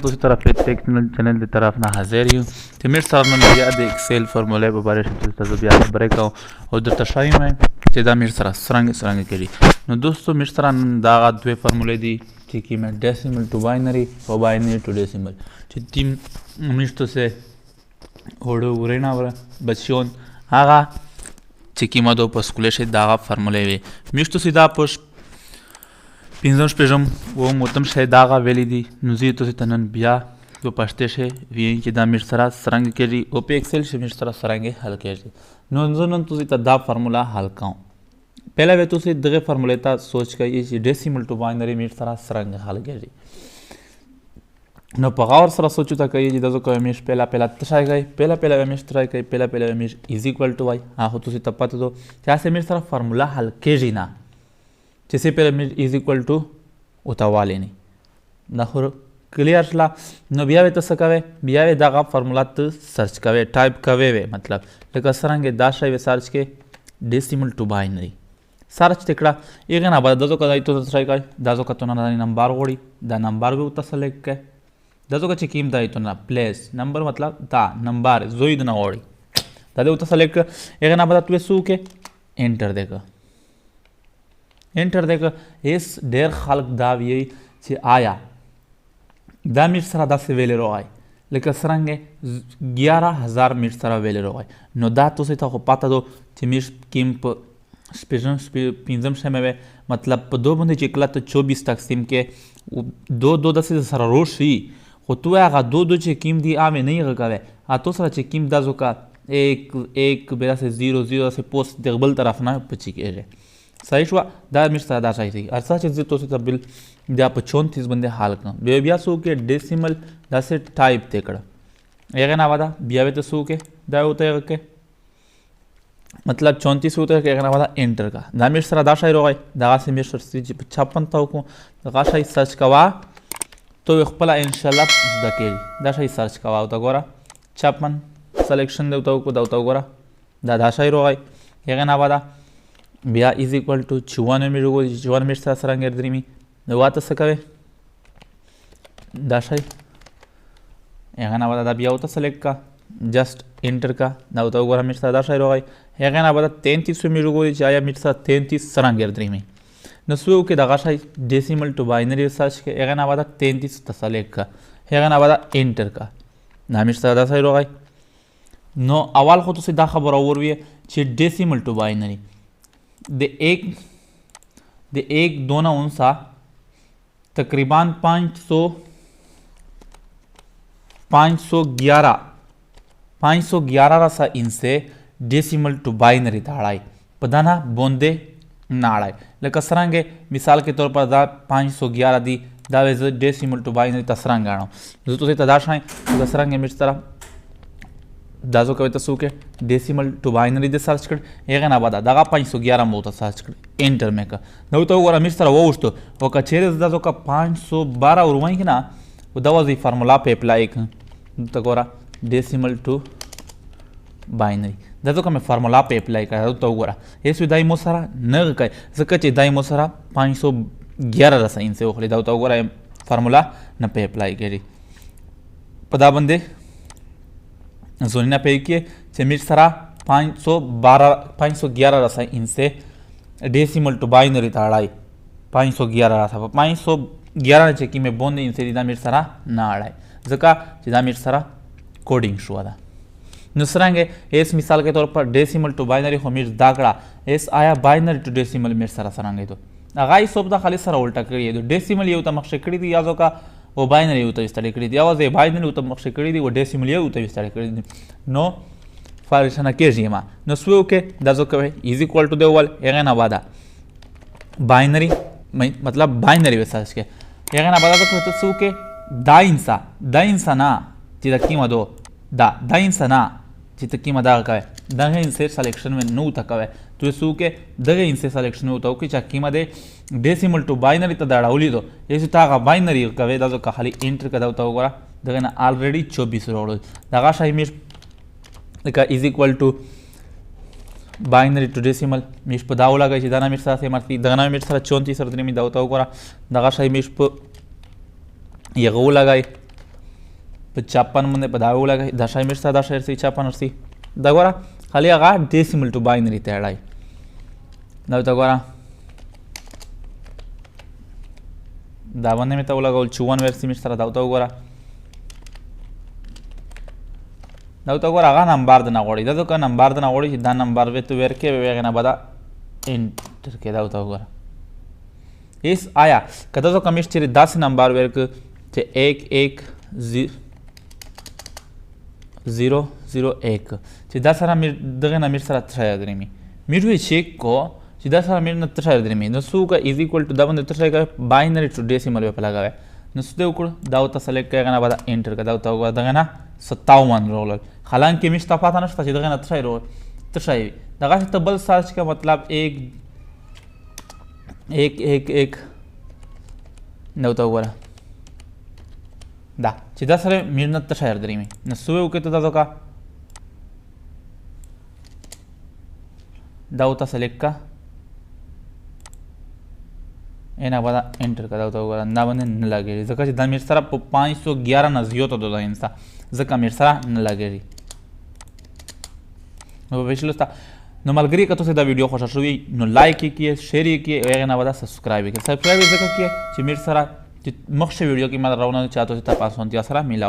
دوسری طرف take channel की तरफ ना हाजिर हूँ तो मेरे सामने बया د एक्सेल फार्मूले په باره کې بیا خبرې کوم او درته ښایم چې دا میر سره څرنګه کړي. نو دوستو میر سره دا دوه فارمولې دي چې کیمه ډیسیمل ټو باینری او باینری ټو ډیسیمل چې تیم میشتو سه هوړو ورنا ور بچون هغه چې کیمه دو پسکولیش دا فارمولې وي میشتو سیدا پوش پینځم شپږم و متم شه داغه ویلې دي نو زی ته تنن بیا په پښته شه وی چې دا میر سره څرنګه کړي او په ایکسل شه میر سره څرنګه حل کړي. نو نن تاسو ته دا فارمولا حل کوم. पहला वे तुसी दगे फार्मूले ता सोच के ये डेसिमल टू बाइनरी मीट सारा सरंग हल गए जी न पगावर सारा सोचो ता कही जी दजो कवे मीट पहला तशाय गए पहला मीट ट्राई कई पहला meet is equal to Y आ हो तुसी तपत दो क्या से मीट सारा फार्मूला हल के जी ना जैसे पहला मीट इज इक्वल टू उतावाले नहीं ना हो क्लियर ला न बियावे तो सकवे बियावे दागा फार्मूला तो सर्च कवे टाइप कवे वे मतलब लेकिन सरंगे दाशाय वे सर्च के डेसिमल टू बाइनरी सर्च तिकड़ा ಈಗ ನಾ ದಜೋ ಕದ ಐತೋ ಟ್ರೈ ಕೈ ದಜೋ ಕತ ನಾ नंबर गोड़ी दा नंबर गो त सेलेक्ट के दजो का चिकीम दा ಐತೋ ना प्लेस नंबर मतलब दा नंबर जोइद ना गोड़ी दादे उत सेलेक्ट ಈಗ ನಾ बता तू सू के एंटर देख इस डेर खल्क दा ये से आया दा मिट सरा दा से वेले रो आय लेकिन सरंगे 11000 मिट सरा वेले रो आय नो दा तो से तो पता दो कि मिट किम पिंजम समय मतलब दो बंदे चिकला तो 24 तकसीम के दो दस सर रोशी हो तो आगा दो चेकिम दी आवे नहीं रकावे आ तो सरा चेकिम दाजो का एक बेरा से 0 से पोस्ट दगबल तरफ ना पची के रे सही हुआ दा मिस्टर दा सही थी अर्सा चीज तो से तबिल दा 34 बंदे हाल का बेबिया सो के डेसिमल दा से टाइप तेकड़ एगा ना वादा बियावे तो सो के दा होते के मतलब 34 होता है क्या वाला एंटर का दामिर सरा दाशाई रोगाई दागा से मिर सर 56 ताऊ को दाशाई सर्च कवा तो खपला इंशाल्लाह दकेरी दाशाई सर्च कवा होता गोरा 56 सिलेक्शन देवता को दावता गोरा दाशाई रोगाई क्या ना वादा बिया इज इक्वल टू 54 में रोगो 54 मिर सरा सरंगे द्रीमी वात सकवे दाशाई क्या ना वादा दा बिया होता सेलेक्ट का जस्ट एंटर का दावता गोरा मिर सरा दाशाई रोगाई हेगा ना बता 33 में रुको जाया मिटसा 33 सरंगेर द्रीमी नसुओ के दगाशाई डेसिमल टू बाइनरी सर्च के हेगा ना बता 33 तसलेक का हेगा ना बता एंटर का ना मिटसा दासाई रोगाई नो अवाल को तो से दा खबर और भी चे डेसिमल टू बाइनरी दे एक दोना उनसा तकरीबन 511 रसा इनसे डेसिमल टू बाइनरी ताड़ाई पदाना बोंदे नाड़ाई लेकिन सरांगे मिसाल के तौर पर दा 511 दी दावे डेसिमल टू बाइनरी तसरांगाणो जो तो तदाशाएं तो सरांगे मिर्च तरह दाजो कवे तसू के डेसिमल टू बाइनरी दे सर्च कर एक ना बता दागा 511 में होता सर्च कर एंटर में का न तो वो मिर्च तरह वो उस्तो वो का चेरे दाजो का 512 और वहीं ना वो दवा जी फार्मूला पे अप्लाई कर तो गोरा डेसिमल टू बाइनरी दाजो का मैं फार्मूला पे अप्लाई कर तो गोरा ये सुविधाई मोसारा न कहे सकचे दाई मोसारा 511 रसा इनसे ओखली दाव तो गोरा फार्मूला न पे अप्लाई करी पदा बंदे जोनिना पे किए चमिट सरा 511 रसा इनसे डेसिमल टू बाइनरी ताड़ाई 511 रसा 511 चेकी में बोंदे इनसे दिदा मिट सरा ना आड़ाई जका दिदा मिट सरा कोडिंग शुआ दा नुसरांगे एस मिसाल के तौर पर डेसिमल टू बाइनरी हो मिर्च दागड़ा एस आया बाइनरी टू डेसिमल मिर्च सरा सरांगे तो अगाई सोबदा खाली सरा उल्टा करिए तो डेसिमल ये उता मक्ष कड़ी दी याजो का वो बाइनरी उता विस्तार करी दी आवाज ये बाइनरी उता मक्ष कड़ी दी वो डेसिमल ये उता विस्तार करी दी नो फारिशना के जीमा नो स्वे के दाजो के इज इक्वल टू देवल एगे ना वादा बाइनरी मतलब बाइनरी वेसाज के एगे ना वादा तो सु के दाइंसा ना जिदा कीमा दो दाइंसा ना जित की मदा का दगे इनसे सिलेक्शन में नो तकवे तो सू के दगे इनसे सिलेक्शन में होता कि चक्की मदे डेसिमल टू बाइनरी त दाड़ा उली दो ये सुता का बाइनरी कवे दाजो का खाली एंटर का दावता होगा दगे ना ऑलरेडी 24 रोड दगा शाही मिस का is equal to binary to decimal मिस प दाव लगा दाना मिस से मारती दगना मिस 34 सरदनी में दावता होगा दगा शाही मिस प ये गो लगाई په 56 باندې په دا ولګئ دا شی میر سره دا شی ورسي 56 ورسي دا ګوره خالي هغه ډیسیمل ټو باینري ته اړای دا ته ګوره دا باندې مې ته ولګول 54 ورسي میر سره دا ته ګوره دا ته ګوره هغه نمبر د نه غوړي دا ته نمبر د نه غوړي چې دا نمبر وې ته ورکې وې نه بدا انټر کې دا ته ګوره اس آیا کدا تو کمیش چیرې 10 نمبر ورک چې 11001 چې دا سره میر دغه نمبر سره تر درې می وی چیک کو چې دا سره میر نه تر درې می نو سو کا از ایکوال ټو دا باندې تر کا باینری ټو ډیسیمل په لگاوه نو څه وکړو دا ته سلیکټ کړه نه بعد انټر کړه دا ته دغه نه 57 رول حالانکه مشته پاتہ نشته چې دغه نه تر رول تر دغه ته بل سرچ کا مطلب 1 نو ته وره دا چې دا سره میر نه تر درې می نو سو وکړه ته دا کا دا ته سلیکټ کا اینا بعد انټر کړه دا وګوره دا باندې نه لګیږي ځکه چې دا میر سره په 511 نه زیات د انسا ځکه میر سره نه لګیږي نو وښلستا نو ملګری که تاسو دا ویډیو خوښه شوی نو لایک کړئ شیر کړئ او هغه نه بعد سبسکرایب کړئ سبسکرایب ځکه چې میر سره مخشه ویډیو کې ما راونه چاته تاسو ته سره ملاو